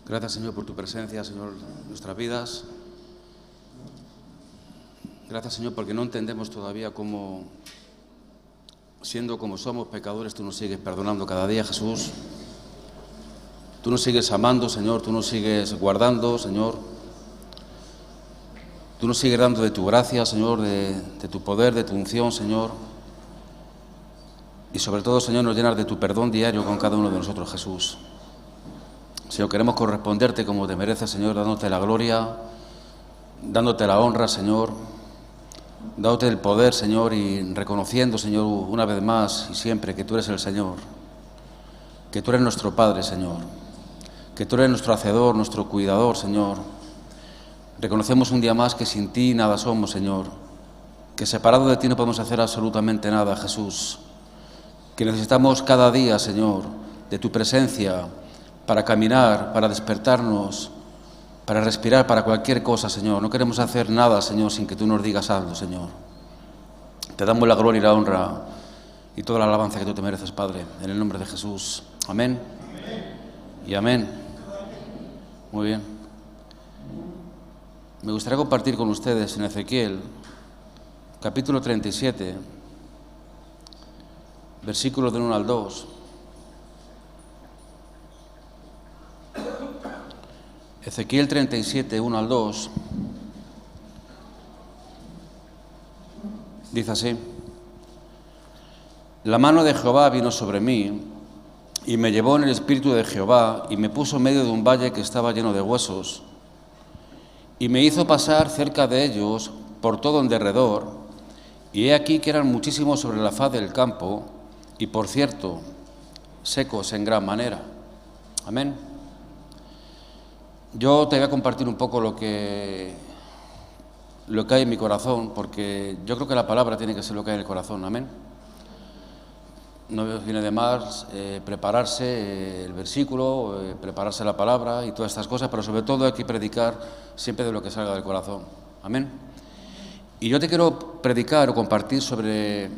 Gracias, Señor, por tu presencia, Señor, en nuestras vidas. Gracias, Señor, porque no entendemos todavía cómo, siendo como somos pecadores, tú nos sigues perdonando cada día, Jesús. Tú nos sigues amando, Señor, tú nos sigues guardando, Señor. Tú nos sigues dando de tu gracia, Señor, de tu poder, de tu unción, Señor. Y sobre todo, Señor, nos llenas de tu perdón diario con cada uno de nosotros, Jesús. Señor, queremos corresponderte como te mereces, Señor, dándote la gloria, dándote la honra, Señor, dándote el poder, Señor, y reconociendo, Señor, una vez más y siempre que tú eres el Señor, que tú eres nuestro Padre, Señor, que tú eres nuestro Hacedor, nuestro Cuidador, Señor. Reconocemos un día más que sin ti nada somos, Señor, que separado de ti no podemos hacer absolutamente nada, Jesús, que necesitamos cada día, Señor, de tu presencia, para caminar, para despertarnos, para respirar, para cualquier cosa, Señor. No queremos hacer nada, Señor, sin que tú nos digas algo, Señor. Te damos la gloria y la honra y toda la alabanza que tú te mereces, Padre, en el nombre de Jesús. Amén. Y amén. Muy bien. Me gustaría compartir con ustedes en Ezequiel, capítulo 37, versículos del 1 al 2. Ezequiel 37, 1 al 2, dice así: La mano de Jehová vino sobre mí, y me llevó en el espíritu de Jehová, y me puso en medio de un valle que estaba lleno de huesos, y me hizo pasar cerca de ellos por todo en derredor, y he aquí que eran muchísimos sobre la faz del campo, y por cierto, secos en gran manera. Amén. Yo te voy a compartir un poco lo que hay en mi corazón, porque yo creo que la palabra tiene que ser lo que hay en el corazón, amén. No viene de más prepararse el versículo, prepararse la palabra y todas estas cosas, pero sobre todo hay que predicar siempre de lo que salga del corazón, amén. Y yo te quiero predicar o compartir sobre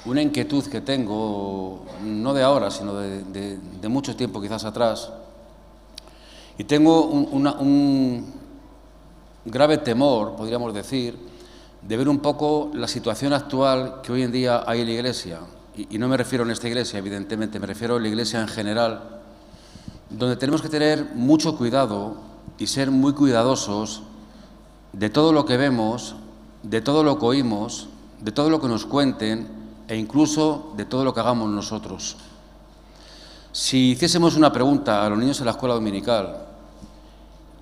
una inquietud que tengo, no de ahora, sino de mucho tiempo quizás atrás. Y tengo un grave temor, podríamos decir, de ver un poco la situación actual que hoy en día hay en la Iglesia. Y no me refiero a esta Iglesia, evidentemente, me refiero a la Iglesia en general, donde tenemos que tener mucho cuidado y ser muy cuidadosos de todo lo que vemos, de todo lo que oímos, de todo lo que nos cuenten e incluso de todo lo que hagamos nosotros. Si hiciésemos una pregunta a los niños en la escuela dominical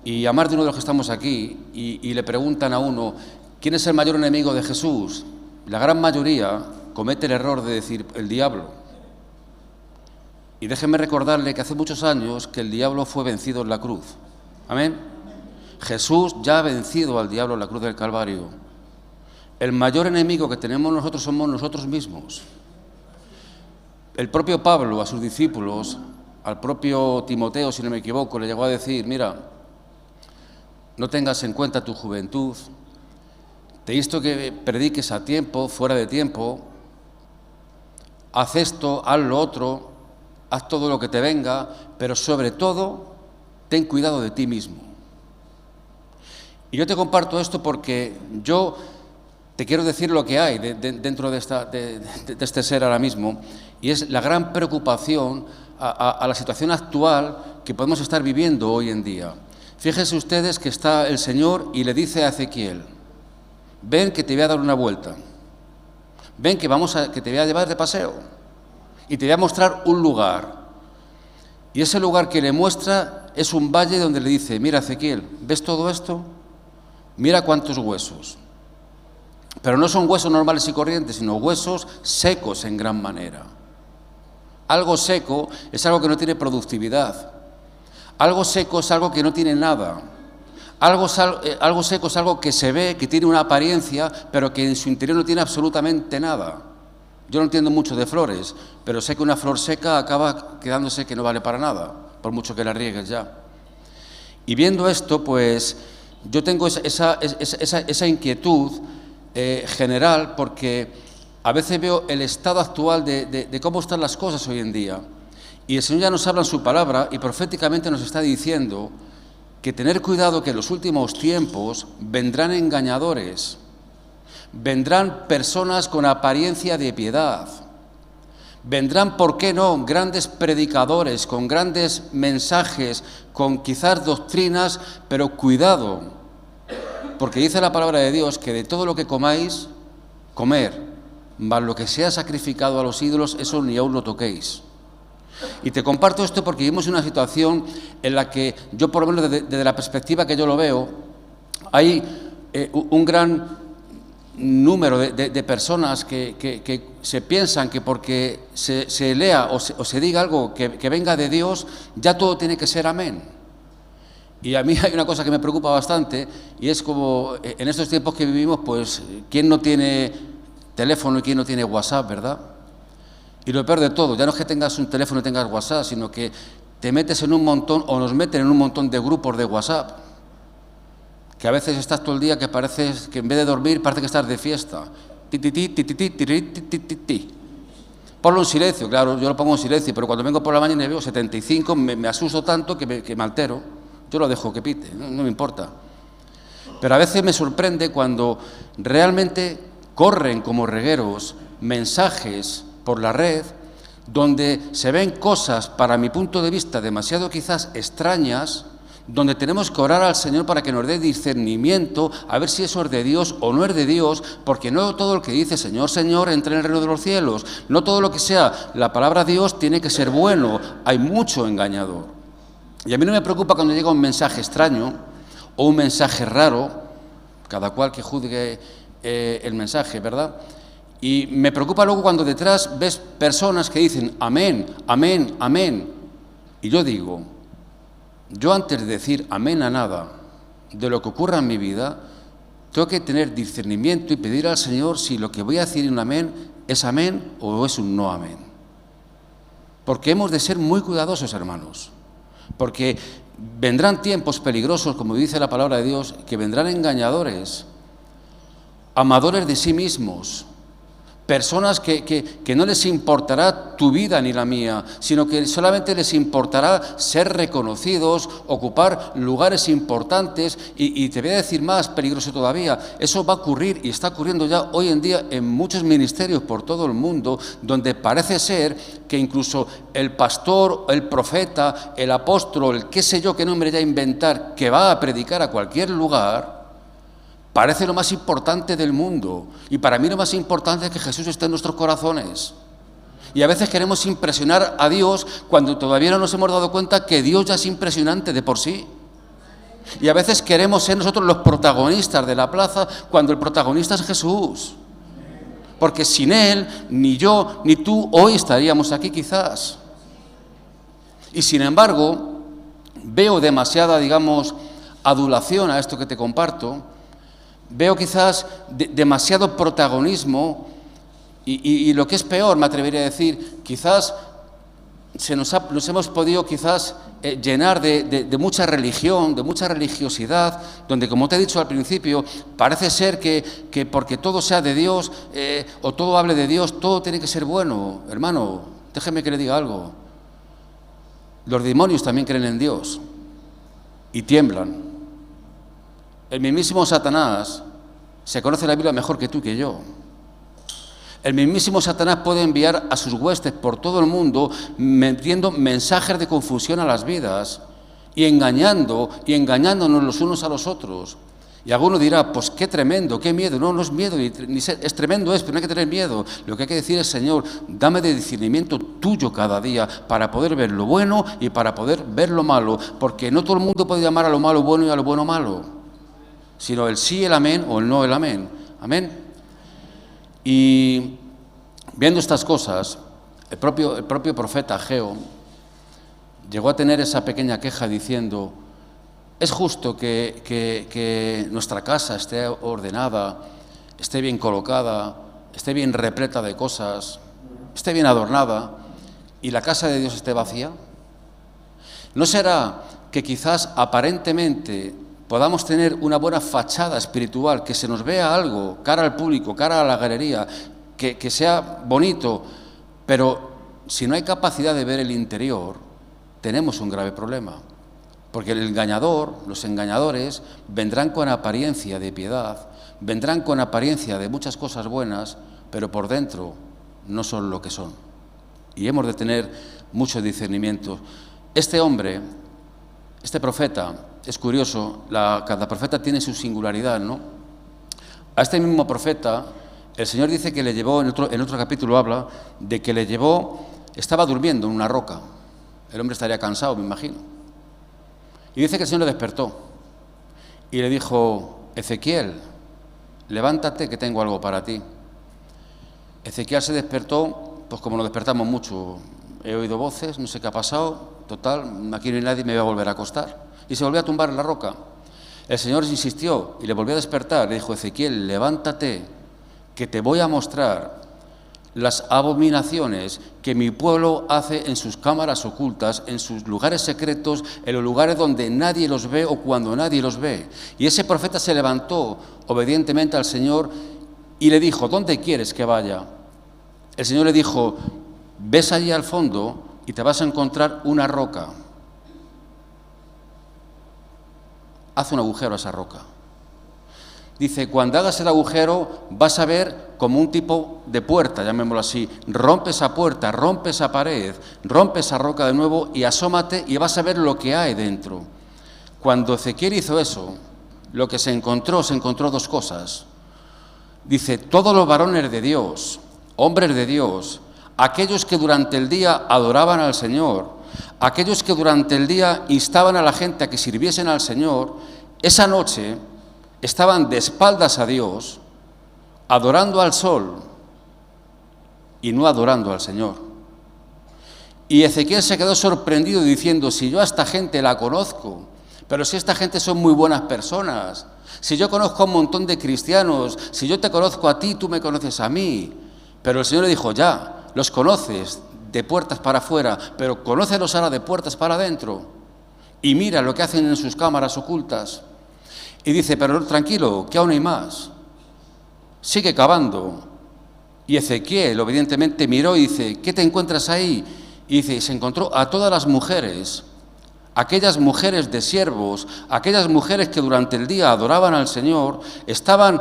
y a más de uno de los que estamos aquí y le preguntan a uno ¿quién es el mayor enemigo de Jesús?, la gran mayoría comete el error de decir el diablo. Y déjenme recordarle que hace muchos años que el diablo fue vencido en la cruz. Amén. Jesús ya ha vencido al diablo en la cruz del Calvario. El mayor enemigo que tenemos nosotros somos nosotros mismos. El propio Pablo a sus discípulos, al propio Timoteo, si no me equivoco, le llegó a decir: mira, no tengas en cuenta tu juventud, te insto que prediques a tiempo, fuera de tiempo, haz esto, haz lo otro, haz todo lo que te venga, pero sobre todo, ten cuidado de ti mismo. Y yo te comparto esto porque yo te quiero decir lo que hay dentro de este ser ahora mismo, y es la gran preocupación a la situación actual que podemos estar viviendo hoy en día. Fíjense ustedes que está el Señor y le dice a Ezequiel: ven que te voy a dar una vuelta, ven que te voy a llevar de paseo y te voy a mostrar un lugar. Y ese lugar que le muestra es un valle donde le dice: mira, Ezequiel, ¿ves todo esto? Mira cuántos huesos. Pero no son huesos normales y corrientes, sino huesos secos en gran manera. Algo seco es algo que no tiene productividad. Algo seco es algo que no tiene nada. Algo seco es algo que se ve, que tiene una apariencia, pero que en su interior no tiene absolutamente nada. Yo no entiendo mucho de flores, pero sé que una flor seca acaba quedándose que no vale para nada, por mucho que la riegues ya. Y viendo esto, pues yo tengo esa inquietud general, porque a veces veo el estado actual de cómo están las cosas hoy en día. Y el Señor ya nos habla en su palabra y proféticamente nos está diciendo que tener cuidado, que en los últimos tiempos vendrán engañadores, vendrán personas con apariencia de piedad, vendrán, ¿por qué no?, grandes predicadores, con grandes mensajes, con quizás doctrinas, pero cuidado, porque dice la palabra de Dios que de todo lo que comáis, comer, mas lo que sea sacrificado a los ídolos, eso ni aún lo toquéis. Y te comparto esto porque vivimos una situación en la que yo, por lo menos desde la perspectiva que yo lo veo, hay un gran número de personas que se piensan que porque se lea o se diga algo que venga de Dios, ya todo tiene que ser amén. Y a mí hay una cosa que me preocupa bastante, y es como en estos tiempos que vivimos, pues, ¿quién no tiene teléfono y quién no tiene WhatsApp, verdad? Y lo peor de todo, ya no es que tengas un teléfono y tengas WhatsApp, sino que te metes en un montón, o nos meten en un montón de grupos de WhatsApp, que a veces estás todo el día que pareces que en vez de dormir parece que estás de fiesta. Ponlo en silencio, claro, yo lo pongo en silencio, pero cuando vengo por la mañana y veo 75, me asusto tanto que me altero. Yo lo dejo que pite, no me importa. Pero a veces me sorprende cuando realmente corren como regueros mensajes por la red donde se ven cosas, para mi punto de vista, demasiado quizás extrañas, donde tenemos que orar al Señor para que nos dé discernimiento, a ver si eso es de Dios o no es de Dios, porque no todo lo que dice Señor, Señor, entra en el reino de los cielos. No todo lo que sea la palabra de Dios tiene que ser bueno, hay mucho engañador. Y a mí no me preocupa cuando llega un mensaje extraño o un mensaje raro, cada cual que juzgue el mensaje, ¿verdad? Y me preocupa luego cuando detrás ves personas que dicen amén, amén, amén. Y yo digo, yo antes de decir amén a nada de lo que ocurra en mi vida, tengo que tener discernimiento y pedir al Señor si lo que voy a decir en un amén es amén o es un no amén. Porque hemos de ser muy cuidadosos, hermanos. Porque vendrán tiempos peligrosos, como dice la palabra de Dios, que vendrán engañadores, amadores de sí mismos, personas que no les importará tu vida ni la mía, sino que solamente les importará ser reconocidos, ocupar lugares importantes y te voy a decir más, peligroso todavía, eso va a ocurrir y está ocurriendo ya hoy en día en muchos ministerios por todo el mundo, donde parece ser que incluso el pastor, el profeta, el apóstol, el qué sé yo qué nombre ya inventar, que va a predicar a cualquier lugar, parece lo más importante del mundo. Y para mí lo más importante es que Jesús esté en nuestros corazones. Y a veces queremos impresionar a Dios cuando todavía no nos hemos dado cuenta que Dios ya es impresionante de por sí. Y a veces queremos ser nosotros los protagonistas de la plaza cuando el protagonista es Jesús. Porque sin Él, ni yo, ni tú, hoy estaríamos aquí quizás. Y sin embargo, veo demasiada, digamos, adulación a esto que te comparto. Veo quizás demasiado protagonismo y lo que es peor, me atrevería a decir, quizás nos hemos podido quizás llenar de mucha religión, de mucha religiosidad, donde, como te he dicho al principio, parece ser que porque todo sea de Dios o todo hable de Dios, todo tiene que ser bueno. Hermano, déjeme que le diga algo. Los demonios también creen en Dios y tiemblan. El mismísimo Satanás se conoce la Biblia mejor que tú y que yo. El mismísimo Satanás puede enviar a sus huestes por todo el mundo metiendo mensajes de confusión a las vidas y engañándonos los unos a los otros. Y alguno dirá, pues qué tremendo, qué miedo. No, no es miedo, es tremendo, pero no hay que tener miedo. Lo que hay que decir es, Señor, dame de discernimiento tuyo cada día para poder ver lo bueno y para poder ver lo malo, porque no todo el mundo puede llamar a lo malo bueno y a lo bueno malo, sino el sí, el amén, o el no, el amén. Amén. Y viendo estas cosas, el propio profeta Ageo llegó a tener esa pequeña queja diciendo, es justo que nuestra casa esté ordenada, esté bien colocada, esté bien repleta de cosas, esté bien adornada, y la casa de Dios esté vacía. ¿No será que quizás aparentemente podamos tener una buena fachada espiritual, que se nos vea algo, cara al público, cara a la galería, que sea bonito, pero si no hay capacidad de ver el interior, tenemos un grave problema. Porque el engañador, los engañadores, vendrán con apariencia de piedad, vendrán con apariencia de muchas cosas buenas, pero por dentro no son lo que son. Y hemos de tener mucho discernimiento. Este hombre, este profeta, es curioso, cada profeta tiene su singularidad, ¿no? A este mismo profeta, el Señor dice que le llevó, en otro capítulo habla, de que le llevó, estaba durmiendo en una roca. El hombre estaría cansado, me imagino. Y dice que el Señor le despertó y le dijo: Ezequiel, levántate que tengo algo para ti. Ezequiel se despertó, pues como nos despertamos mucho, he oído voces, no sé qué ha pasado, total, aquí no hay nadie, me voy a volver a acostar. Y se volvió a tumbar en la roca. El Señor insistió y le volvió a despertar, le dijo: Ezequiel, levántate que te voy a mostrar las abominaciones que mi pueblo hace en sus cámaras ocultas, en sus lugares secretos, en los lugares donde nadie los ve o cuando nadie los ve. Y ese profeta se levantó obedientemente al Señor y le dijo: ¿dónde quieres que vaya? El Señor le dijo: ves allí al fondo y te vas a encontrar una roca. Haz un agujero a esa roca. Dice: cuando hagas el agujero vas a ver como un tipo de puerta, llamémoslo así. Rompe esa puerta, rompe esa pared, rompe esa roca de nuevo y asómate y vas a ver lo que hay dentro. Cuando Ezequiel hizo eso, lo que se encontró dos cosas. Dice: todos los varones de Dios, hombres de Dios, aquellos que durante el día adoraban al Señor, aquellos que durante el día instaban a la gente a que sirviesen al Señor, esa noche estaban de espaldas a Dios, adorando al sol y no adorando al Señor. Y Ezequiel se quedó sorprendido diciendo: si yo a esta gente la conozco, pero si esta gente son muy buenas personas, si yo conozco a un montón de cristianos, si yo te conozco a ti, tú me conoces a mí. Pero el Señor le dijo: ya, los conoces de puertas para afuera, pero conócelos ahora de puertas para adentro. Y mira lo que hacen en sus cámaras ocultas. Y dice: pero tranquilo, que aún hay más. Sigue cavando. Y Ezequiel obedientemente miró y dice: ¿qué te encuentras ahí? Y dice: se encontró a todas las mujeres, aquellas mujeres de siervos, aquellas mujeres que durante el día adoraban al Señor, estaban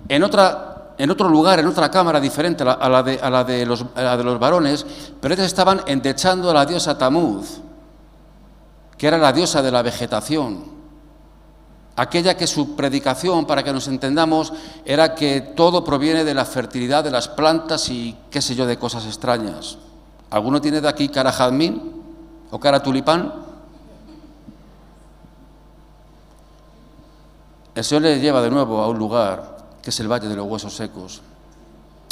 en otro lugar, en otra cámara diferente a la de los varones, pero ellas estaban endechando a la diosa Tamuz, que era la diosa de la vegetación. Aquella que su predicación, para que nos entendamos, era que todo proviene de la fertilidad de las plantas y qué sé yo, de cosas extrañas. ¿Alguno tiene de aquí cara jazmín o cara tulipán? El Señor le lleva de nuevo a un lugar que es el Valle de los Huesos Secos.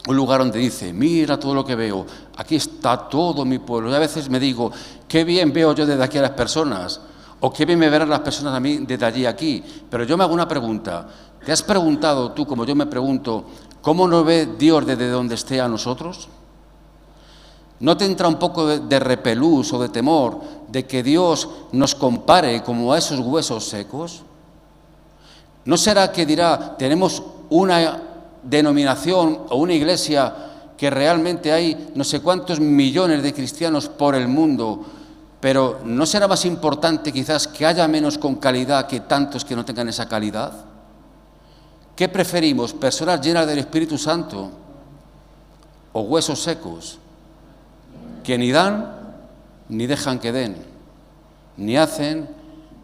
Un lugar donde dice: mira todo lo que veo, aquí está todo mi pueblo. Y a veces me digo: qué bien veo yo desde aquí a las personas, o qué bien me verán las personas a mí desde allí a aquí. Pero yo me hago una pregunta: ¿te has preguntado tú, como yo me pregunto, cómo nos ve Dios desde donde esté a nosotros? ¿No te entra un poco de repelús o de temor de que Dios nos compare como a esos huesos secos? ¿No será que dirá: tenemos una denominación o una iglesia que realmente hay no sé cuántos millones de cristianos por el mundo, pero ¿no será más importante quizás que haya menos con calidad que tantos que no tengan esa calidad? ¿Qué preferimos, personas llenas del Espíritu Santo o huesos secos que ni dan ni dejan que den, ni hacen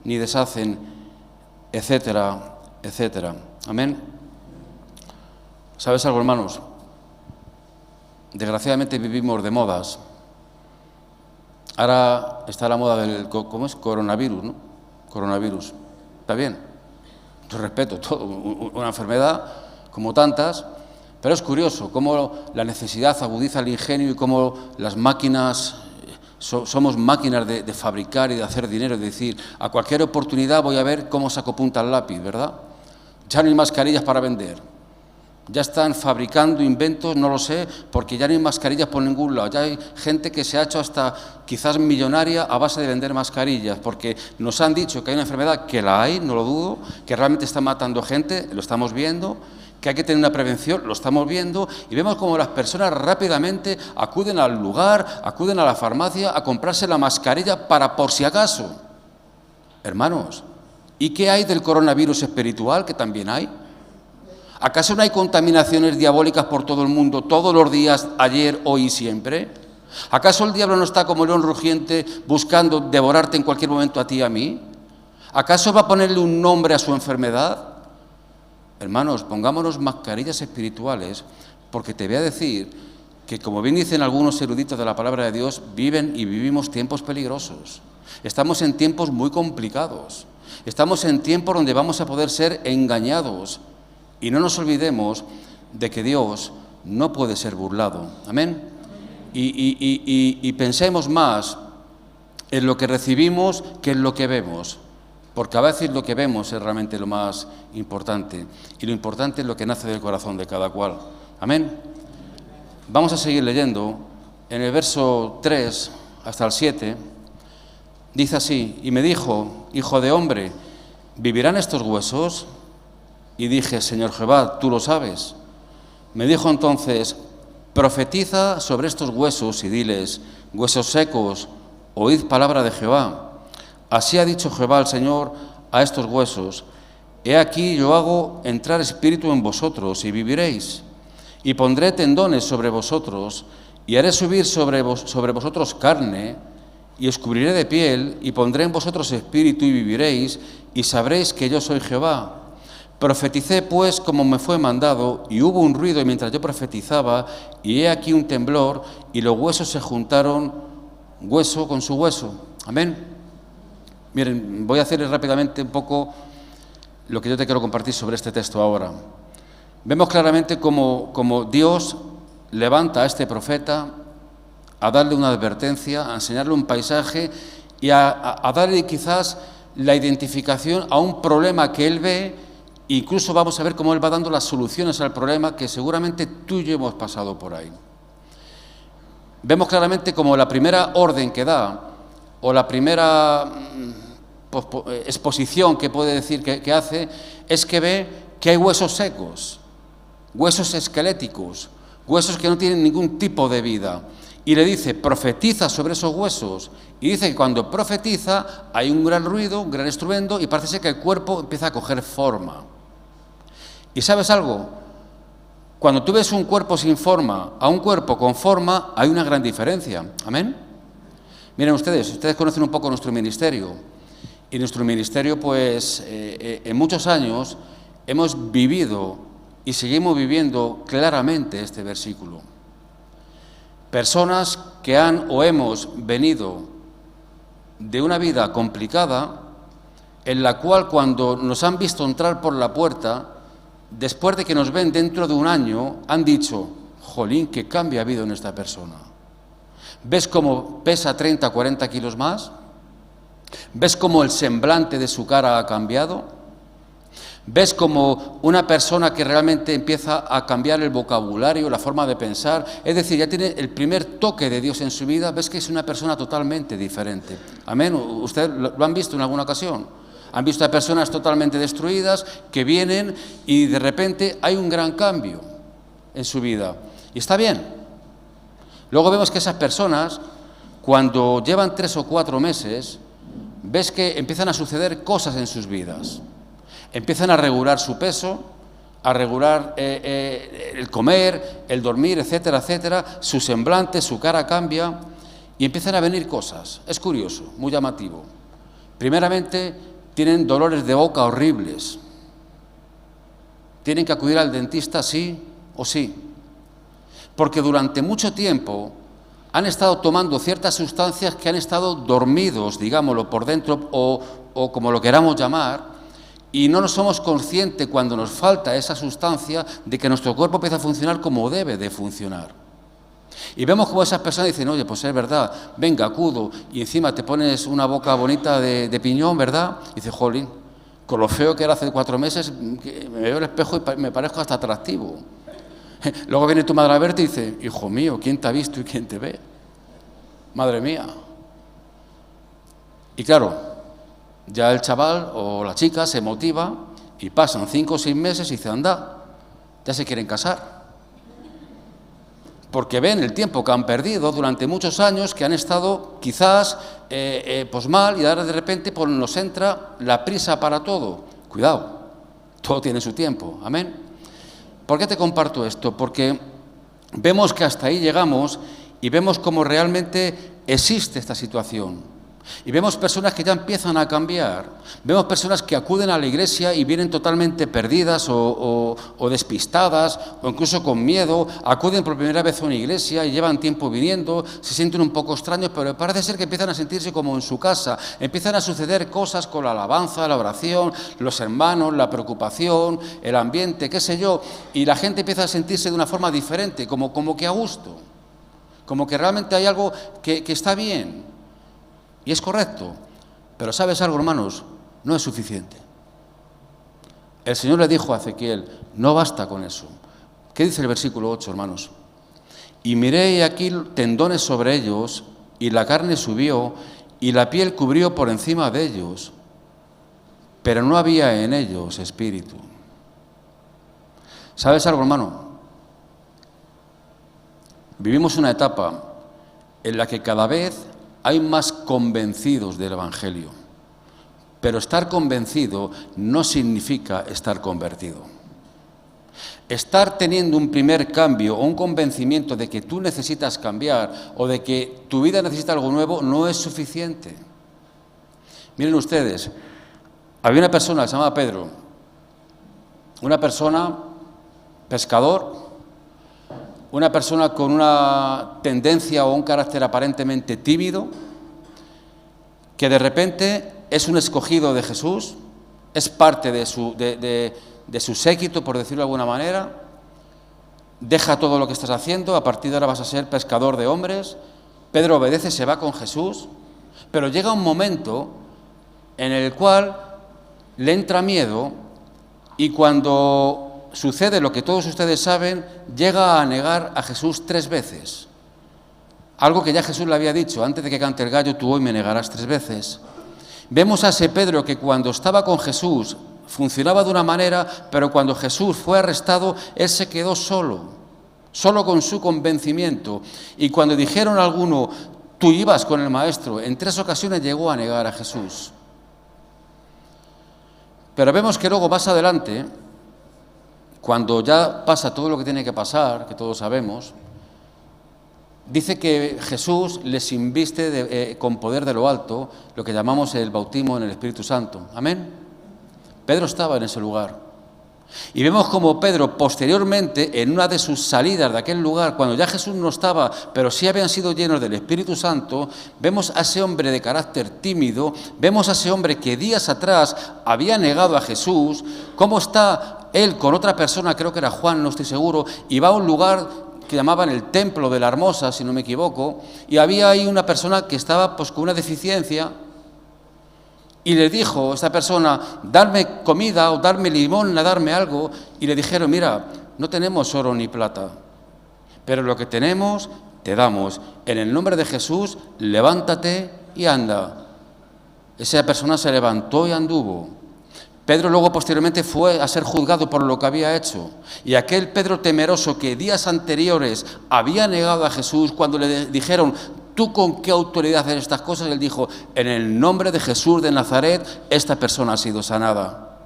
ni deshacen, etcétera, etcétera? Amén. ¿Sabes algo, hermanos? Desgraciadamente vivimos de modas. Ahora está la moda del, ¿cómo es? Coronavirus, ¿no? Coronavirus. Está bien, yo respeto todo, una enfermedad como tantas, pero es curioso cómo la necesidad agudiza el ingenio y cómo las máquinas, somos máquinas de fabricar y de hacer dinero, es decir, a cualquier oportunidad voy a ver cómo saco punta al lápiz, ¿verdad? Ya no hay mascarillas para vender. Ya están fabricando inventos, no lo sé, porque ya no hay mascarillas por ningún lado. Ya hay gente que se ha hecho hasta quizás millonaria a base de vender mascarillas, porque nos han dicho que hay una enfermedad, que la hay, no lo dudo, que realmente está matando gente, lo estamos viendo, que hay que tener una prevención, lo estamos viendo, y vemos como las personas rápidamente acuden al lugar, acuden a la farmacia a comprarse la mascarilla para por si acaso. Hermanos, ¿y qué hay del coronavirus espiritual, que también hay? ¿Acaso no hay contaminaciones diabólicas por todo el mundo, todos los días, ayer, hoy y siempre? ¿Acaso el diablo no está como león rugiente buscando devorarte en cualquier momento a ti y a mí? ¿Acaso va a ponerle un nombre a su enfermedad? Hermanos, pongámonos mascarillas espirituales, porque te voy a decir que, como bien dicen algunos eruditos de la palabra de Dios, viven y vivimos tiempos peligrosos. Estamos en tiempos muy complicados. Estamos en tiempos donde vamos a poder ser engañados. Y no nos olvidemos de que Dios no puede ser burlado. Amén. Y pensemos más en lo que recibimos que en lo que vemos. Porque a veces lo que vemos es realmente lo más importante. Y lo importante es lo que nace del corazón de cada cual. Amén. Vamos a seguir leyendo. En el verso 3 hasta el 7, dice así: y me dijo, hijo de hombre, ¿vivirán estos huesos? Y dije, Señor Jehová, tú lo sabes. Me dijo entonces, profetiza sobre estos huesos y diles, huesos secos, oíd palabra de Jehová. Así ha dicho Jehová el Señor a estos huesos, he aquí yo hago entrar espíritu en vosotros y viviréis, y pondré tendones sobre vosotros, y haré subir sobre vosotros carne, y os cubriré de piel, y pondré en vosotros espíritu y viviréis, y sabréis que yo soy Jehová. Profeticé pues como me fue mandado, y hubo un ruido mientras yo profetizaba, y he aquí un temblor, y los huesos se juntaron, hueso con su hueso. Amén. Miren, voy a hacerles rápidamente un poco lo que yo te quiero compartir sobre este texto ahora. Vemos claramente cómo Dios levanta a este profeta a darle una advertencia, a enseñarle un paisaje y a darle quizás la identificación a un problema que él ve. Incluso vamos a ver cómo él va dando las soluciones al problema que seguramente tú y yo hemos pasado por ahí. Vemos claramente como la primera orden que da, o la primera exposición que puede decir que hace, es que ve que hay huesos secos, huesos esqueléticos, huesos que no tienen ningún tipo de vida. Y le dice, profetiza sobre esos huesos. Y dice que cuando profetiza hay un gran ruido, un gran estruendo, y parece ser que el cuerpo empieza a coger forma. ¿Y sabes algo? Cuando tú ves un cuerpo sin forma a un cuerpo con forma, hay una gran diferencia. ¿Amén? Miren ustedes conocen un poco nuestro ministerio. Y nuestro ministerio, pues, en muchos años hemos vivido y seguimos viviendo claramente este versículo. Personas que han o hemos venido de una vida complicada, en la cual cuando nos han visto entrar por la puerta, después de que nos ven dentro de un año, han dicho, jolín, qué cambio ha habido en esta persona. ¿Ves cómo pesa 30, 40 kilos más? ¿Ves cómo el semblante de su cara ha cambiado? ¿Ves como una persona que realmente empieza a cambiar el vocabulario, la forma de pensar? Es decir, ya tiene el primer toque de Dios en su vida, ves que es una persona totalmente diferente. Amén. ¿Ustedes lo han visto en alguna ocasión? Han visto a personas totalmente destruidas que vienen y de repente hay un gran cambio en su vida. Y está bien. Luego vemos que esas personas, cuando llevan 3 o 4 meses, ves que empiezan a suceder cosas en sus vidas. Empiezan a regular su peso, a regular el comer, el dormir, etcétera, etcétera. Su semblante, su cara cambia y empiezan a venir cosas. Es curioso, muy llamativo. Primeramente, tienen dolores de boca horribles. Tienen que acudir al dentista sí o sí. Porque durante mucho tiempo han estado tomando ciertas sustancias que han estado dormidos, digámoslo, por dentro o como lo queramos llamar. Y no nos somos conscientes cuando nos falta esa sustancia de que nuestro cuerpo empieza a funcionar como debe de funcionar. Y vemos como esas personas dicen, oye, pues es verdad, venga, acudo, y encima te pones una boca bonita de piñón, ¿verdad? Y dices, jolín, con lo feo que era hace 4 meses, me veo el espejo y me parezco hasta atractivo. Luego viene tu madre a verte y dice, hijo mío, ¿quién te ha visto y quién te ve? Madre mía. Y claro, ya el chaval o la chica se motiva y pasan 5 o 6 meses y dice, anda, ya se quieren casar. Porque ven el tiempo que han perdido durante muchos años, que han estado quizás pues mal, y ahora de repente pues, nos entra la prisa para todo. Cuidado, todo tiene su tiempo, amén. ¿Por qué te comparto esto? Porque vemos que hasta ahí llegamos y vemos cómo realmente existe esta situación. Y vemos personas que ya empiezan a cambiar, vemos personas que acuden a la iglesia y vienen totalmente perdidas o despistadas o incluso con miedo, acuden por primera vez a una iglesia y llevan tiempo viniendo, se sienten un poco extraños, pero parece ser que empiezan a sentirse como en su casa, empiezan a suceder cosas con la alabanza, la oración, los hermanos, la preocupación, el ambiente, qué sé yo, y la gente empieza a sentirse de una forma diferente, como que a gusto, como que realmente hay algo que está bien. Y es correcto, pero ¿sabes algo, hermanos? No es suficiente. El Señor le dijo a Ezequiel, no basta con eso. ¿Qué dice el versículo 8, hermanos? Y miré y aquí tendones sobre ellos, y la carne subió, y la piel cubrió por encima de ellos, pero no había en ellos espíritu. ¿Sabes algo, hermano? Vivimos una etapa en la que cada vez hay más convencidos del Evangelio, pero estar convencido no significa estar convertido. Estar teniendo un primer cambio o un convencimiento de que tú necesitas cambiar o de que tu vida necesita algo nuevo no es suficiente. Miren ustedes, había una persona que se llamaba Pedro, una persona pescador, una persona con una tendencia o un carácter aparentemente tímido, que de repente es un escogido de Jesús, es parte de su séquito, por decirlo de alguna manera, deja todo lo que estás haciendo, a partir de ahora vas a ser pescador de hombres. Pedro obedece, se va con Jesús, pero llega un momento en el cual le entra miedo y cuando sucede lo que todos ustedes saben, llega a negar a Jesús 3 veces. Algo que ya Jesús le había dicho, antes de que cante el gallo, tú hoy me negarás 3 veces. Vemos a ese Pedro que cuando estaba con Jesús funcionaba de una manera, pero cuando Jesús fue arrestado, él se quedó solo con su convencimiento. Y cuando dijeron a alguno, tú ibas con el maestro, en 3 ocasiones llegó a negar a Jesús. Pero vemos que luego más adelante, cuando ya pasa todo lo que tiene que pasar, que todos sabemos, dice que Jesús les inviste con poder de lo alto, lo que llamamos el bautismo en el Espíritu Santo. Amén. Pedro estaba en ese lugar. Y vemos como Pedro, posteriormente, en una de sus salidas de aquel lugar, cuando ya Jesús no estaba, pero sí habían sido llenos del Espíritu Santo, vemos a ese hombre de carácter tímido, vemos a ese hombre que días atrás había negado a Jesús, cómo está él con otra persona, creo que era Juan, no estoy seguro, y va a un lugar que llamaban el Templo de la Hermosa, si no me equivoco, y había ahí una persona que estaba pues con una deficiencia, y le dijo esta persona, darme comida o darme limosna, darme algo, y le dijeron, mira, no tenemos oro ni plata, pero lo que tenemos te damos. En el nombre de Jesús, levántate y anda. Esa persona se levantó y anduvo. Pedro luego posteriormente fue a ser juzgado por lo que había hecho. Y aquel Pedro temeroso que días anteriores había negado a Jesús, cuando le dijeron, ¿tú con qué autoridad haces estas cosas? Él dijo, en el nombre de Jesús de Nazaret, esta persona ha sido sanada.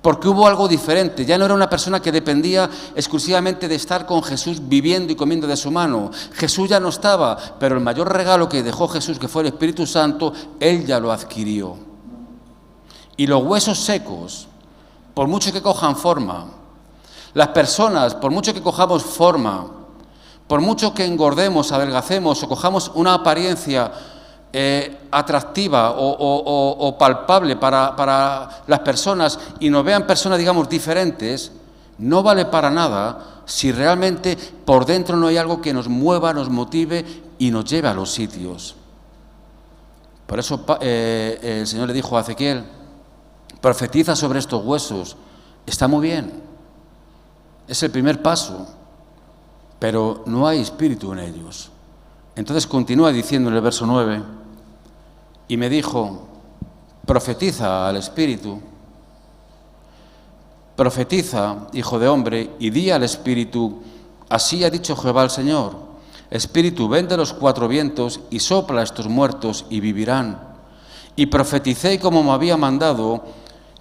Porque hubo algo diferente, ya no era una persona que dependía exclusivamente de estar con Jesús viviendo y comiendo de su mano. Jesús ya no estaba, pero el mayor regalo que dejó Jesús, que fue el Espíritu Santo, él ya lo adquirió. Y los huesos secos, por mucho que cojan forma, las personas, por mucho que cojamos forma, por mucho que engordemos, adelgacemos o cojamos una apariencia atractiva o palpable para las personas y nos vean personas, digamos, diferentes, no vale para nada si realmente por dentro no hay algo que nos mueva, nos motive y nos lleve a los sitios. Por eso el Señor le dijo a Ezequiel, profetiza sobre estos huesos. Está muy bien, es el primer paso, pero no hay espíritu en ellos. Entonces continúa diciendo en el verso 9, y me dijo, profetiza al espíritu. profetiza, hijo de hombre, y di al Espíritu, así ha dicho Jehová el Señor, Espíritu, ven de los cuatro vientos y sopla a estos muertos y vivirán. Y profeticé como me había mandado,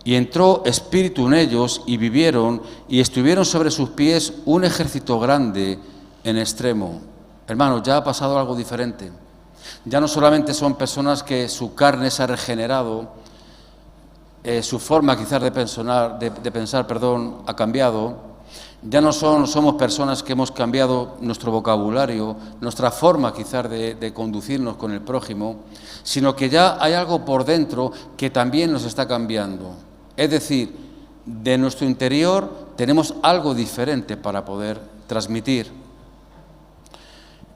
y entró Espíritu en ellos y vivieron, y estuvieron sobre sus pies un ejército grande en extremo. Hermanos, ya ha pasado algo diferente. Ya no solamente son personas que su carne se ha regenerado, su forma quizás de pensar, ha cambiado. Ya no somos personas que hemos cambiado nuestro vocabulario, nuestra forma quizás de conducirnos con el prójimo, sino que ya hay algo por dentro que también nos está cambiando. Es decir, de nuestro interior tenemos algo diferente para poder transmitir.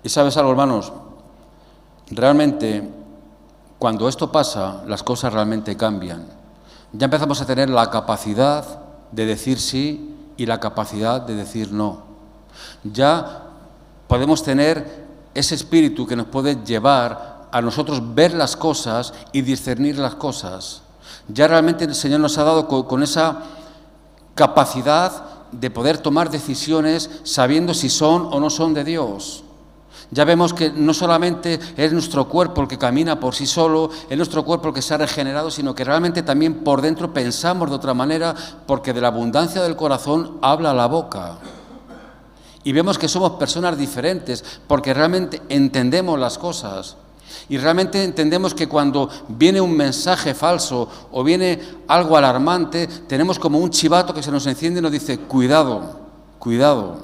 Y sabes algo, hermanos, realmente cuando esto pasa, las cosas realmente cambian. Ya empezamos a tener la capacidad de decir sí y la capacidad de decir no. Ya podemos tener ese espíritu que nos puede llevar a nosotros ver las cosas y discernir las cosas. Ya realmente el Señor nos ha dado con esa capacidad de poder tomar decisiones sabiendo si son o no son de Dios. Ya vemos que no solamente es nuestro cuerpo el que camina por sí solo, es nuestro cuerpo el que se ha regenerado, sino que realmente también por dentro pensamos de otra manera, porque de la abundancia del corazón habla la boca. Y vemos que somos personas diferentes, porque realmente entendemos las cosas. Y realmente entendemos que cuando viene un mensaje falso o viene algo alarmante, tenemos como un chivato que se nos enciende y nos dice, cuidado, cuidado,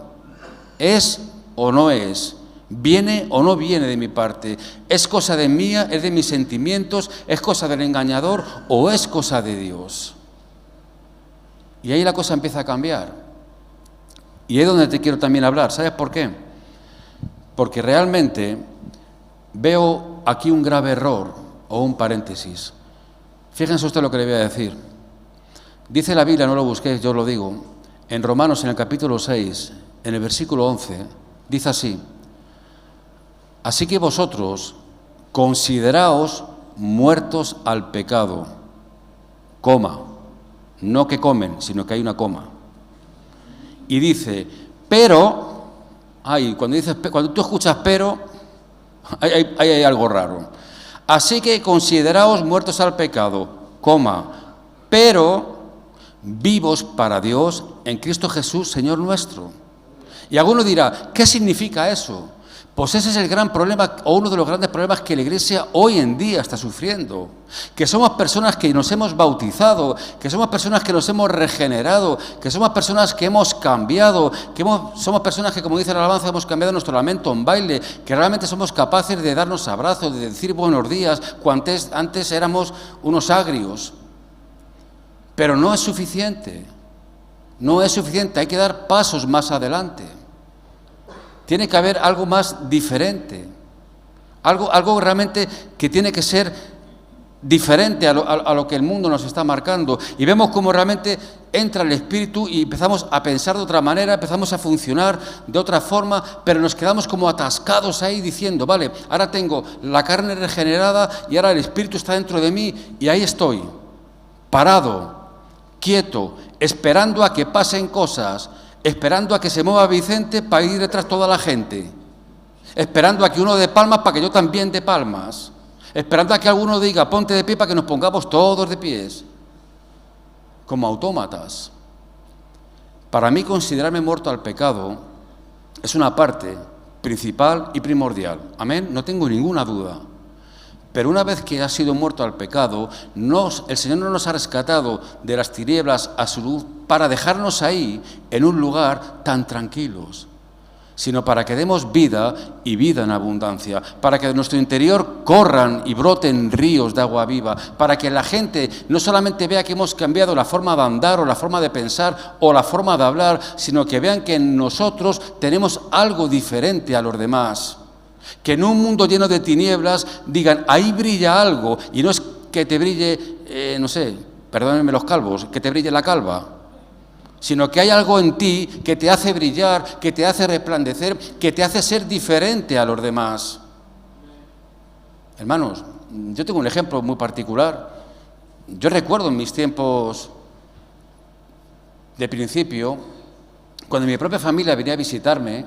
¿es o no es? ¿Viene o no viene de mi parte? ¿Es cosa de mía? ¿Es de mis sentimientos? ¿Es cosa del engañador? ¿O es cosa de Dios? Y ahí la cosa empieza a cambiar. Y ahí es donde te quiero también hablar. ¿Sabes por qué? Porque realmente veo aquí un grave error o un paréntesis. Fíjense usted lo que le voy a decir. Dice la Biblia, no lo busquéis, yo lo digo, en Romanos, en el capítulo 6, en el versículo 11, dice así: así que vosotros consideraos muertos al pecado, coma, no que comen, sino que hay una coma. Y dice, pero, cuando tú escuchas pero, hay algo raro. Así que consideraos muertos al pecado, coma, pero vivos para Dios en Cristo Jesús, Señor nuestro. Y alguno dirá, ¿qué significa eso? Pues ese es el gran problema, o uno de los grandes problemas que la Iglesia hoy en día está sufriendo. Que somos personas que nos hemos bautizado, que somos personas que nos hemos regenerado, que somos personas que hemos cambiado, somos personas que, como dice la alabanza, hemos cambiado nuestro lamento en baile, que realmente somos capaces de darnos abrazos, de decir buenos días, cuando antes éramos unos agrios. Pero no es suficiente, no es suficiente, hay que dar pasos más adelante. Tiene que haber algo más diferente, algo realmente que tiene que ser diferente a lo que el mundo nos está marcando. Y vemos cómo realmente entra el Espíritu y empezamos a pensar de otra manera, empezamos a funcionar de otra forma, pero nos quedamos como atascados ahí diciendo, vale, ahora tengo la carne regenerada y ahora el Espíritu está dentro de mí y ahí estoy, parado, quieto, esperando a que pasen cosas, esperando a que se mueva Vicente para ir detrás toda la gente, esperando a que uno dé palmas para que yo también dé palmas, esperando a que alguno diga ponte de pie para que nos pongamos todos de pies, como autómatas. Para mí considerarme muerto al pecado es una parte principal y primordial, amén, no tengo ninguna duda. Pero una vez que ha sido muerto al pecado, el Señor no nos ha rescatado de las tinieblas a su luz para dejarnos ahí, en un lugar tan tranquilos, sino para que demos vida y vida en abundancia, para que de nuestro interior corran y broten ríos de agua viva, para que la gente no solamente vea que hemos cambiado la forma de andar o la forma de pensar o la forma de hablar, sino que vean que en nosotros tenemos algo diferente a los demás. Que en un mundo lleno de tinieblas digan, ahí brilla algo, y no es que te brille, no sé, perdónenme los calvos, que te brille la calva, sino que hay algo en ti que te hace brillar, que te hace resplandecer, que te hace ser diferente a los demás. Hermanos, yo tengo un ejemplo muy particular. Yo recuerdo en mis tiempos de principio, cuando mi propia familia venía a visitarme,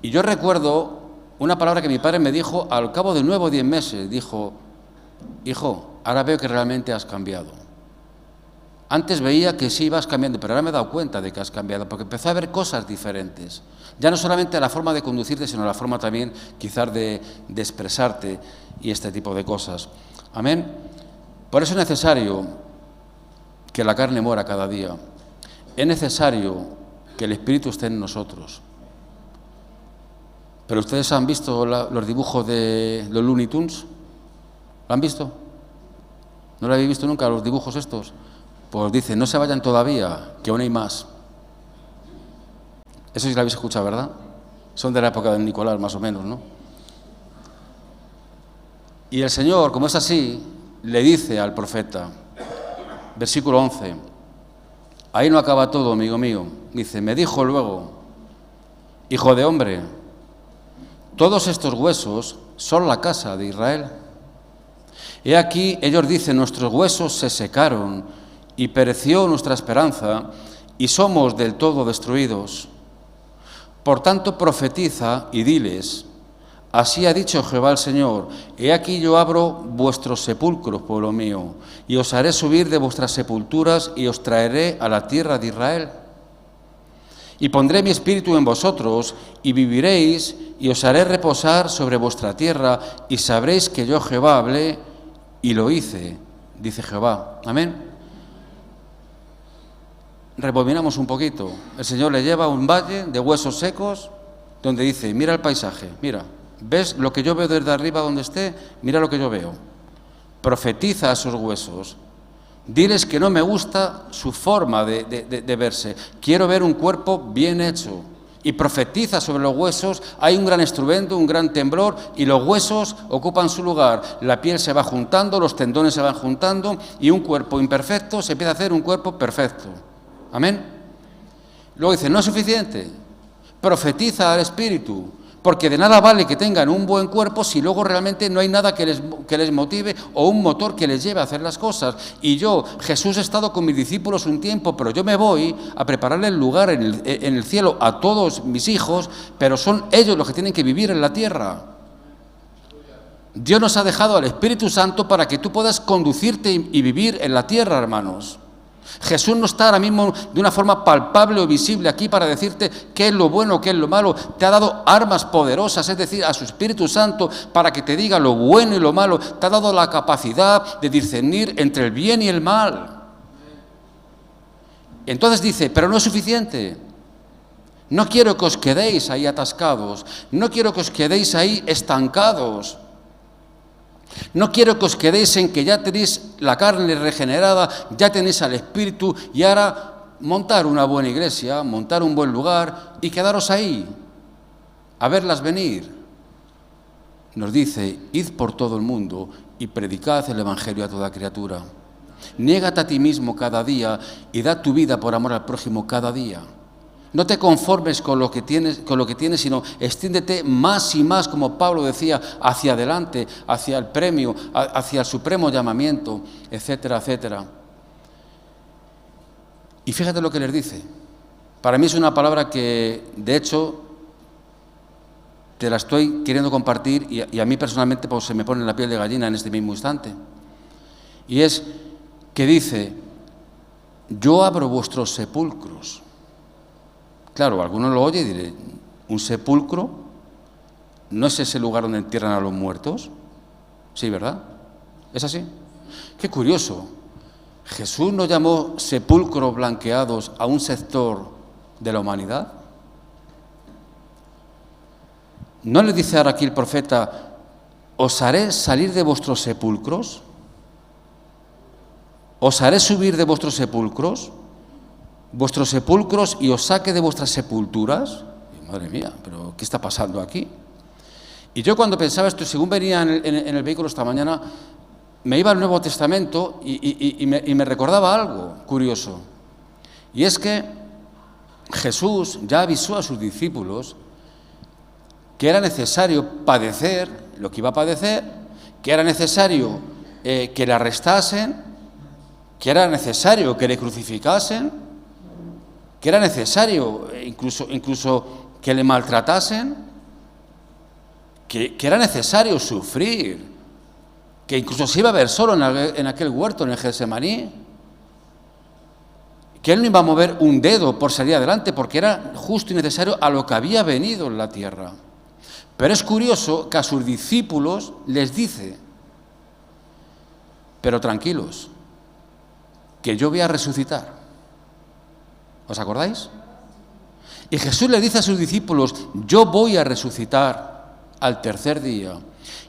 y yo recuerdo una palabra que mi padre me dijo al cabo de 9 o 10 meses, dijo: hijo, ahora veo que realmente has cambiado. Antes veía que sí ibas cambiando, pero ahora me he dado cuenta de que has cambiado, porque empezó a ver cosas diferentes. Ya no solamente la forma de conducirte, sino la forma también quizás de expresarte y este tipo de cosas. Amén. Por eso es necesario que la carne muera cada día. Es necesario que el Espíritu esté en nosotros. ¿Pero ustedes han visto los dibujos de los Looney Tunes? ¿Lo han visto? ¿No lo habéis visto nunca, los dibujos estos? Pues dice: no se vayan todavía, que aún hay más. Eso sí lo habéis escuchado, ¿verdad? Son de la época de Nicolás, más o menos, ¿no? Y el Señor, como es así, le dice al profeta, versículo 11, ahí no acaba todo, amigo mío. Dice: me dijo luego: hijo de hombre, todos estos huesos son la casa de Israel. He aquí, ellos dicen: nuestros huesos se secaron y pereció nuestra esperanza y somos del todo destruidos. Por tanto, profetiza y diles: así ha dicho Jehová el Señor, he aquí yo abro vuestros sepulcros, pueblo mío, y os haré subir de vuestras sepulturas y os traeré a la tierra de Israel. Y pondré mi espíritu en vosotros y viviréis y os haré reposar sobre vuestra tierra y sabréis que yo Jehová hablé y lo hice, dice Jehová. Amén. Rebobinamos un poquito. El Señor le lleva a un valle de huesos secos donde dice: mira el paisaje, mira, ¿ves lo que yo veo desde arriba donde esté? Mira lo que yo veo. Profetiza a esos huesos. Diles que no me gusta su forma de verse. Quiero ver un cuerpo bien hecho. Y profetiza sobre los huesos. Hay un gran estruendo, un gran temblor, y los huesos ocupan su lugar. La piel se va juntando, los tendones se van juntando, y un cuerpo imperfecto se empieza a hacer un cuerpo perfecto. Amén. Luego dice: no es suficiente. Profetiza al Espíritu. Porque de nada vale que tengan un buen cuerpo si luego realmente no hay nada que les motive o un motor que les lleve a hacer las cosas. Y yo, Jesús, he estado con mis discípulos un tiempo, pero yo me voy a prepararle el lugar en el cielo a todos mis hijos, pero son ellos los que tienen que vivir en la tierra. Dios nos ha dejado al Espíritu Santo para que tú puedas conducirte y vivir en la tierra, hermanos. Jesús no está ahora mismo de una forma palpable o visible aquí para decirte qué es lo bueno, qué es lo malo. Te ha dado armas poderosas, es decir, a su Espíritu Santo, para que te diga lo bueno y lo malo. Te ha dado la capacidad de discernir entre el bien y el mal. Entonces dice: pero no es suficiente. No quiero que os quedéis ahí atascados. No quiero que os quedéis ahí estancados. No quiero que os quedéis en que ya tenéis la carne regenerada, ya tenéis al Espíritu y ahora montar una buena iglesia, montar un buen lugar y quedaros ahí, a verlas venir. Nos dice: id por todo el mundo y predicad el Evangelio a toda criatura. Niégate a ti mismo cada día y da tu vida por amor al prójimo cada día. No te conformes con lo que tienes, sino extiéndete más y más, como Pablo decía, hacia adelante, hacia el premio, hacia el supremo llamamiento, etcétera, etcétera. Y fíjate lo que les dice. Para mí es una palabra que, de hecho, te la estoy queriendo compartir y a mí personalmente pues, se me pone la piel de gallina en este mismo instante. Y es que dice: yo abro vuestros sepulcros. Claro, alguno lo oye y diré: ¿un sepulcro no es ese lugar donde entierran a los muertos? Sí, ¿verdad? ¿Es así? Qué curioso. ¿Jesús no llamó sepulcros blanqueados a un sector de la humanidad? ¿No le dice ahora aquí el profeta: os haré salir de vuestros sepulcros? ¿Os haré subir de vuestros sepulcros y os saque de vuestras sepulturas? Y, madre mía, pero ¿qué está pasando aquí? Y yo cuando pensaba esto, según venía en el vehículo esta mañana, me iba al Nuevo Testamento y me recordaba algo curioso. Y es que Jesús ya avisó a sus discípulos que era necesario padecer lo que iba a padecer, que era necesario que le arrestasen, que era necesario que le crucificasen, que era necesario incluso que le maltratasen, que era necesario sufrir, que incluso se iba a ver solo en aquel huerto, en el Getsemaní, que él no iba a mover un dedo por salir adelante, porque era justo y necesario a lo que había venido en la tierra. Pero es curioso que a sus discípulos les dice: pero tranquilos, que yo voy a resucitar. ¿Os acordáis? Y Jesús le dice a sus discípulos: yo voy a resucitar al tercer día.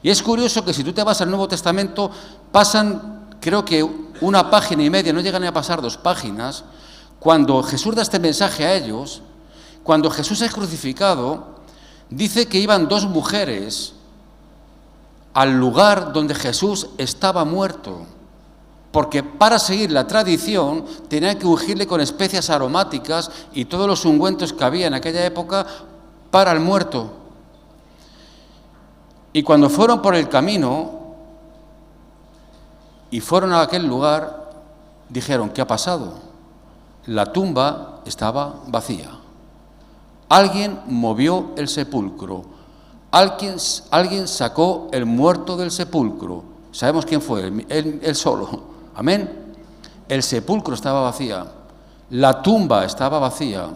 Y es curioso que si tú te vas al Nuevo Testamento, pasan, creo que 1 página y media, no llegan ni a pasar 2 páginas, cuando Jesús da este mensaje a ellos. Cuando Jesús es crucificado, dice que iban 2 mujeres al lugar donde Jesús estaba muerto, porque para seguir la tradición tenían que ungirle con especias aromáticas y todos los ungüentos que había en aquella época para el muerto. Y cuando fueron por el camino y fueron a aquel lugar, dijeron: ¿qué ha pasado? La tumba estaba vacía. Alguien movió el sepulcro. Alguien sacó el muerto del sepulcro. Sabemos quién fue, él solo. Amén. El sepulcro estaba vacía. La tumba estaba vacía.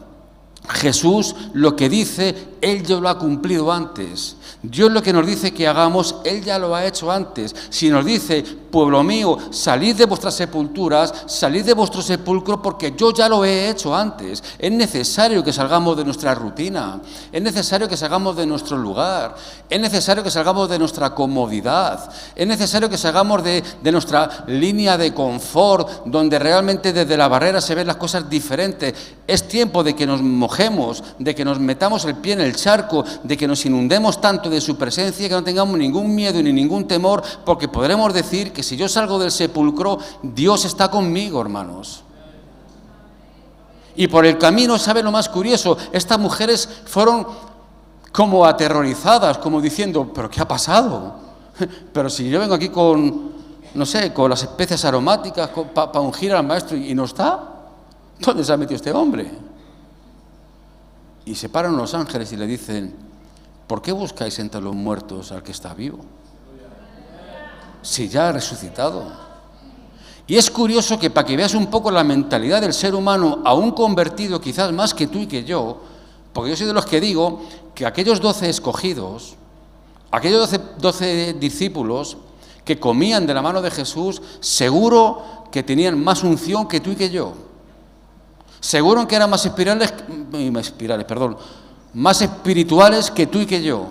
Jesús lo que dice, Él ya lo ha cumplido antes. Dios lo que nos dice que hagamos, Él ya lo ha hecho antes. Si nos dice: pueblo mío, salid de vuestras sepulturas, salid de vuestro sepulcro, porque yo ya lo he hecho antes. Es necesario que salgamos de nuestra rutina, es necesario que salgamos de nuestro lugar, es necesario que salgamos de nuestra comodidad, es necesario que salgamos de nuestra línea de confort, donde realmente desde la barrera se ven las cosas diferentes. Es tiempo de que nos mojemos, de que nos metamos el pie en el charco, de que nos inundemos tanto de su presencia que no tengamos ningún miedo ni ningún temor, porque podremos decir que si yo salgo del sepulcro, Dios está conmigo, hermanos. Y por el camino, ¿saben lo más curioso? Estas mujeres fueron como aterrorizadas, como diciendo: ¿pero qué ha pasado? Pero si yo vengo aquí con, no sé, con las especias aromáticas para ungir al maestro y no está, ¿dónde se ha metido este hombre? Y se paran los ángeles y le dicen: ¿por qué buscáis entre los muertos al que está vivo? Si ya ha resucitado. Y es curioso que, para que veas un poco la mentalidad del ser humano, aún convertido, quizás más que tú y que yo, porque yo soy de los que digo que aquellos 12 escogidos, aquellos 12 discípulos que comían de la mano de Jesús, seguro que tenían más unción que tú y que yo. Seguro que eran más más espirituales que tú y que yo.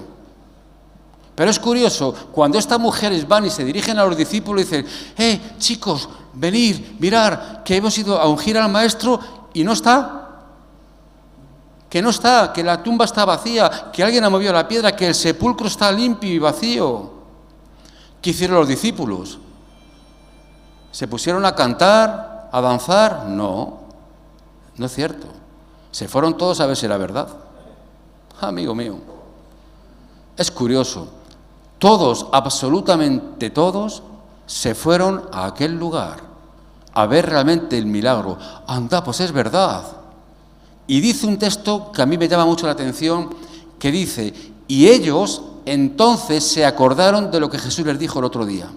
Pero es curioso, cuando estas mujeres van y se dirigen a los discípulos y dicen: chicos, venid, mirad, que hemos ido a ungir al maestro y no está. Que no está, que la tumba está vacía, que alguien ha movido la piedra, que el sepulcro está limpio y vacío. ¿Qué hicieron los discípulos? ¿Se pusieron a cantar, a danzar? No, no es cierto. Se fueron todos a ver si era verdad. Amigo mío, es curioso. Todos, absolutamente todos, se fueron a aquel lugar a ver realmente el milagro. Anda, pues es verdad. Y dice un texto que a mí me llama mucho la atención, que dice: y ellos entonces se acordaron de lo que Jesús les dijo el otro día.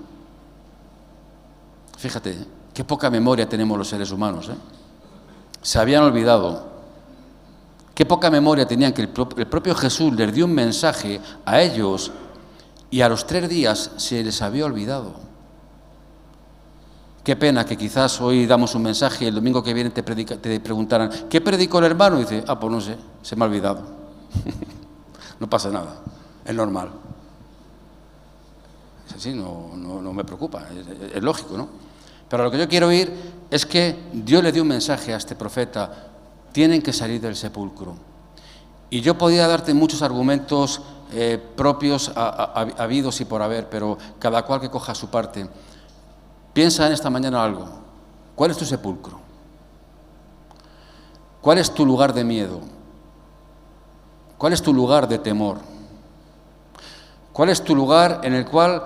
Fíjate, qué poca memoria tenemos los seres humanos, ¿eh? Se habían olvidado. Qué poca memoria tenían, que el propio Jesús les dio un mensaje a ellos y a los 3 días se les había olvidado. Qué pena que quizás hoy damos un mensaje y el domingo que viene te preguntaran: ¿qué predicó el hermano? Y dice: pues no sé, se me ha olvidado. No pasa nada, es normal. Es así, no me preocupa, es lógico, ¿no? Pero lo que yo quiero oír es que Dios le dio un mensaje a este profeta: tienen que salir del sepulcro. Y yo podía darte muchos argumentos propios, habidos y por haber, pero cada cual que coja su parte. Piensa en esta mañana algo. ¿Cuál es tu sepulcro? ¿Cuál es tu lugar de miedo? ¿Cuál es tu lugar de temor? ¿Cuál es tu lugar en el cual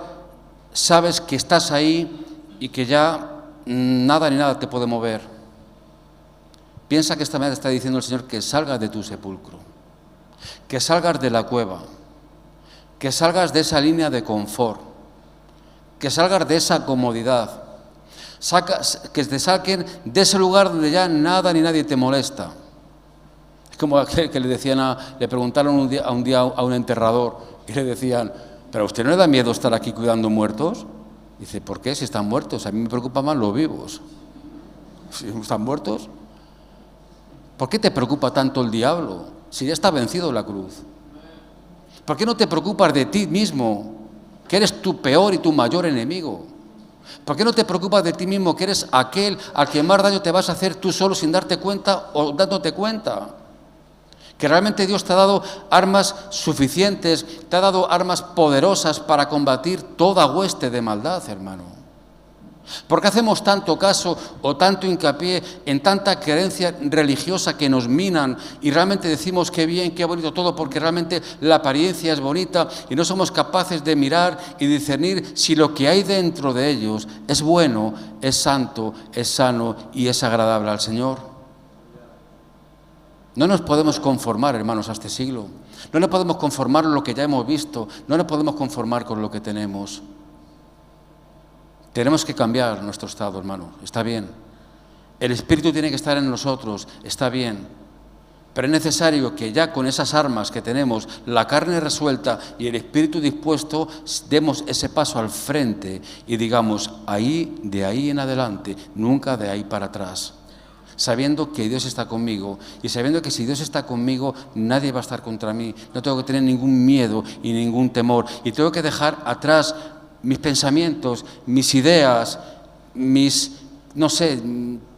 sabes que estás ahí y que ya nada ni nada te puede mover? Piensa que esta mañana te está diciendo el Señor que salgas de tu sepulcro, que salgas de la cueva, que salgas de esa línea de confort, que salgas de esa comodidad, que te saquen de ese lugar donde ya nada ni nadie te molesta. Es como aquel que le preguntaron un día a un enterrador y le decían: ¿pero a usted no le da miedo estar aquí cuidando muertos? Dice: ¿por qué? Si están muertos, a mí me preocupan más los vivos. Si están muertos, ¿por qué te preocupa tanto el diablo si ya está vencido en la cruz? ¿Por qué no te preocupas de ti mismo, que eres tu peor y tu mayor enemigo? ¿Por qué no te preocupas de ti mismo, que eres aquel al que más daño te vas a hacer tú solo sin darte cuenta o dándote cuenta? Que realmente Dios te ha dado armas suficientes, te ha dado armas poderosas para combatir toda hueste de maldad, hermano. ¿Por qué hacemos tanto caso o tanto hincapié en tanta creencia religiosa que nos minan y realmente decimos qué bien, qué bonito todo, porque realmente la apariencia es bonita y no somos capaces de mirar y discernir si lo que hay dentro de ellos es bueno, es santo, es sano y es agradable al Señor? No nos podemos conformar, hermanos, a este siglo. No nos podemos conformar con lo que ya hemos visto. No nos podemos conformar con lo que tenemos. Tenemos que cambiar nuestro estado, hermano. Está bien. El Espíritu tiene que estar en nosotros. Está bien. Pero es necesario que ya con esas armas que tenemos, la carne resuelta y el Espíritu dispuesto, demos ese paso al frente y digamos: de ahí en adelante, nunca de ahí para atrás. Sabiendo que Dios está conmigo y sabiendo que si Dios está conmigo, nadie va a estar contra mí. No tengo que tener ningún miedo y ningún temor. Y tengo que dejar atrás mis pensamientos, mis ideas,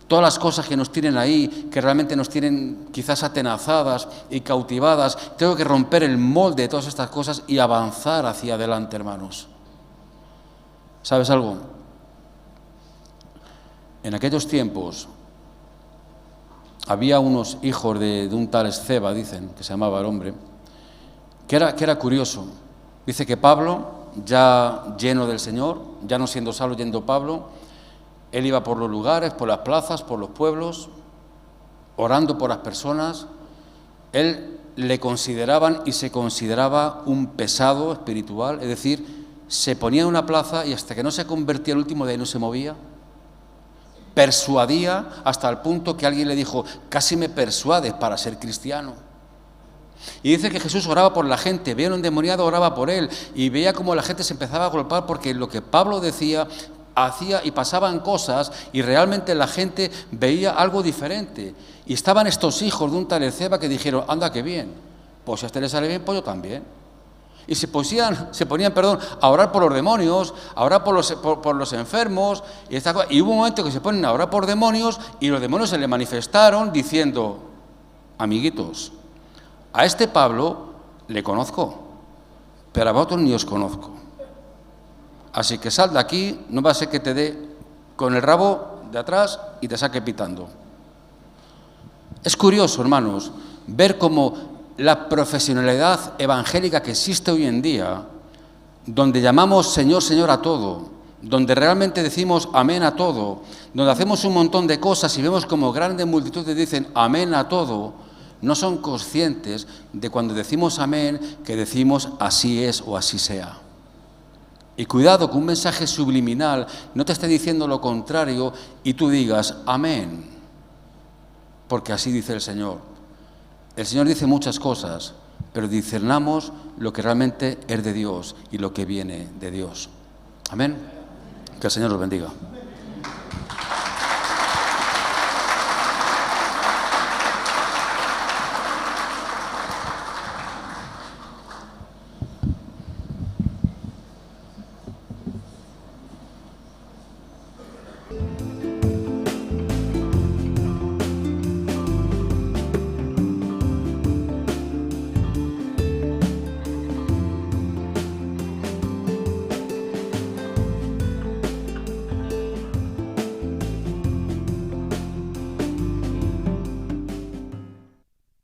todas las cosas que nos tienen ahí, que realmente nos tienen quizás atenazadas y cautivadas. Tengo que romper el molde de todas estas cosas y avanzar hacia adelante, hermanos. ¿Sabes algo? En aquellos tiempos había unos hijos de un tal Esceva, dicen, que se llamaba el hombre, que era curioso. Dice que Pablo, ya lleno del Señor, ya no siendo Saulo, yendo Pablo, él iba por los lugares, por las plazas, por los pueblos, orando por las personas. Él le consideraban y se consideraba un pesado espiritual, es decir, se ponía en una plaza y hasta que no se convertía el último de ahí no se movía. Persuadía hasta el punto que alguien le dijo: casi me persuades para ser cristiano. Y dice que Jesús oraba por la gente, veía un endemoniado, oraba por él y veía cómo la gente se empezaba a golpear porque lo que Pablo decía, hacía y pasaban cosas y realmente la gente veía algo diferente. Y estaban estos hijos de un tal Esceva que dijeron: anda, qué bien, pues si a este le sale bien, pues yo también. Y se ponían, a orar por los demonios, a orar por los enfermos, y hubo un momento que se ponen a orar por demonios y los demonios se le manifestaron diciendo: amiguitos, a este Pablo le conozco, pero a vosotros ni os conozco. Así que sal de aquí, no va a ser que te dé con el rabo de atrás y te saque pitando. Es curioso, hermanos, ver cómo la profesionalidad evangélica que existe hoy en día, donde llamamos Señor, Señor a todo, donde realmente decimos amén a todo, donde hacemos un montón de cosas y vemos como grandes multitudes dicen amén a todo, no son conscientes de cuando decimos amén, que decimos así es o así sea. Y cuidado que un mensaje subliminal no te esté diciendo lo contrario y tú digas amén, porque así dice el Señor. El Señor dice muchas cosas, pero discernamos lo que realmente es de Dios y lo que viene de Dios. Amén. Que el Señor los bendiga.